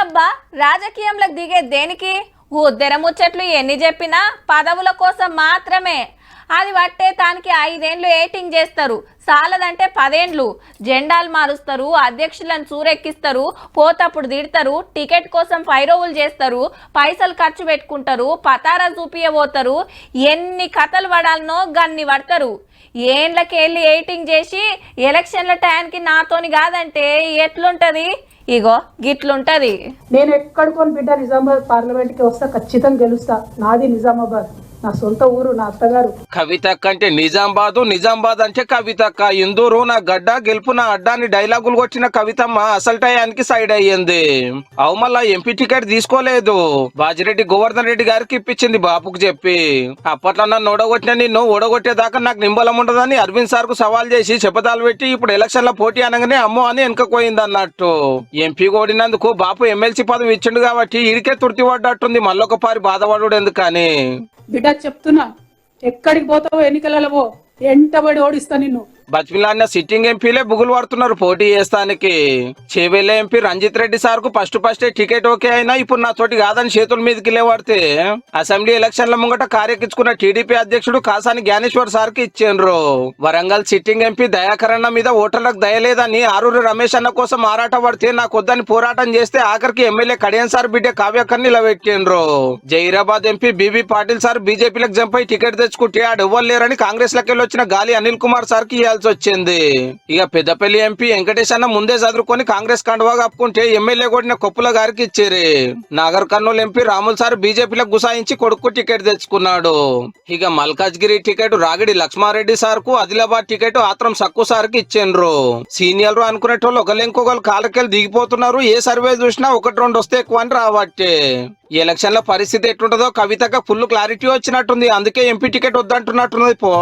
ఎందుకబ్బా రాజకీయంలోకి దిగే దేనికి? ఉద్దర ముచ్చట్లు ఎన్ని చెప్పినా పదవుల కోసం మాత్రమే. అది పట్టే తానికి 5 ఏళ్ళు ఏటింగ్ చేస్తారు, సాలదంటే 10 ఏళ్ళు. జెండాలు మారుస్తారు, అధ్యక్షులను చూరెక్కిస్తారు, పోతప్పుడు తిడతారు, టికెట్ కోసం ఫైరోవులు చేస్తారు, పైసలు ఖర్చు పెట్టుకుంటారు, పతారా చూపియబోతారు. ఎన్ని కథలు పడాలనో గన్ని పడతారు. ఏండ్లకెళ్ళి ఎయిటింగ్ చేసి ఎలక్షన్ల టైంకి నాతోని కాదంటే ఎట్లుంటది? ఇగో గిట్లుంటది. నేను ఎక్కడికొని బిడ్డ నిజామాబాద్ పార్లమెంట్కి వస్తా, ఖచ్చితంగా గెలుస్తా. నాది నిజామాబాద్, నా సొంత ఊరు, నా అత్తగారు. కవితక్క అంటే నిజామాబాదు, నిజామాబాద్ అంటే కవితక్క. ఇందూరు నా గడ్డ, గెలుపు నా అడ్డాని డైలాగులు కొట్టిన కవితమ్మ అసలు టయానికి సైడ్ అయ్యింది. అవమల్లా ఎంపీ టికెట్ తీసుకోలేదు, బాజిరెడ్డి గోవర్ధన్ రెడ్డి గారికి ఇప్పించింది బాపుకు చెప్పి. అప్పట్లో నన్ను ఓడగొట్టిన నిన్ను ఓడగొట్టేదాకా నాకు నింబలం ఉండదని అరవింద్ సార్ కు సవాల్ చేసి శపథాలు పెట్టి ఇప్పుడు ఎలక్షన్ లో పోటీ అనగానే అమ్మో అని వెనకపోయింది అన్నట్టు. ఎంపీ ఓడినందుకు బాపు ఎమ్మెల్సీ పదవి ఇచ్చిండు కాబట్టి ఈడికే తుర్తి పడ్డట్టుంది. మళ్ళొకపారి బాధపడు ఎందుకని. బిడ్డ చెప్తున్నా, ఎక్కడికి పోతావో ఎన్నికలలో ఎంటబడి ఓడిస్తా నిన్ను. బచ్మిలాన్న సిట్టింగ్ ఎంపీలే బుగులు పడుతున్నారు పోటీ చేస్తానికి. చేవెళ్ళే ఎంపీ రంజిత్ రెడ్డి సార్ కు ఫస్ట్ టికెట్ ఓకే అయినా ఇప్పుడు నా తోటి కాదని చేతుల మీదకి లేవాడితే అసెంబ్లీ ఎలక్షన్ల ముంగట కారెక్కించుకున్న టీడీపీ అధ్యక్షుడు కాసాని జ్ఞానేశ్వర్ సార్ కి ఇచ్చిండ్రు. వరంగల్ సిట్టింగ్ ఎంపీ దయాకరణ మీద ఓటర్లకు దయలేదని ఆరూరి రమేష్ అన్న కోసం ఆరాట పడితే నాకు వద్దని పోరాటం చేస్తే ఆఖరికి ఎమ్మెల్యే కడియం సార్ బిడ్డ కావ్యక్కర్ని నిలబెట్టిండ్రు. జైరాబాద్ ఎంపీ బీబీ పాటిల్ సార్ బీజేపీలకు జంప్ అయి టికెట్ తెచ్చుకుంటే ఆడు ఎవ్వరు లేరని కాంగ్రెస్ లకి వచ్చిన గాలి అనిల్ కుమార్ సార్ కి వచ్చింది. ఇక పెద్దపల్లి ఎంపీ వెంకటేష్ అన్న ముందే చదువుకొని కాంగ్రెస్ కండువా కప్పుకుంటే ఎమ్మెల్యే కొట్టిన కొప్పుల గారికి ఇచ్చారు. నాగర్ కర్నూలు ఎంపీ రాముల్ సార్ బీజేపీలకు గుసాయించి కొడుకు టికెట్ తెచ్చుకున్నాడు. ఇక మల్కాజ్గిరి టికెట్ రాగిడి లక్ష్మారెడ్డి సార్ కు, ఆదిలాబాద్ టికెట్ ఆత్రం సక్కు సార్ కి ఇచ్చిండ్రు. సీనియర్ అనుకునేటోళ్ళు ఒకరు కాలకెళ్ళి దిగిపోతున్నారు. ఏ సర్వే చూసినా 1-2 వస్తే ఎక్కువ అని రావట్టే. ఈ ఎలక్షన్ లో పరిస్థితి ఎట్లుంటుందో కవితగా ఫుల్ క్లారిటీ వచ్చినట్టుంది. అందుకే ఎంపీ టికెట్ వద్దంటున్నట్టున్నది పో.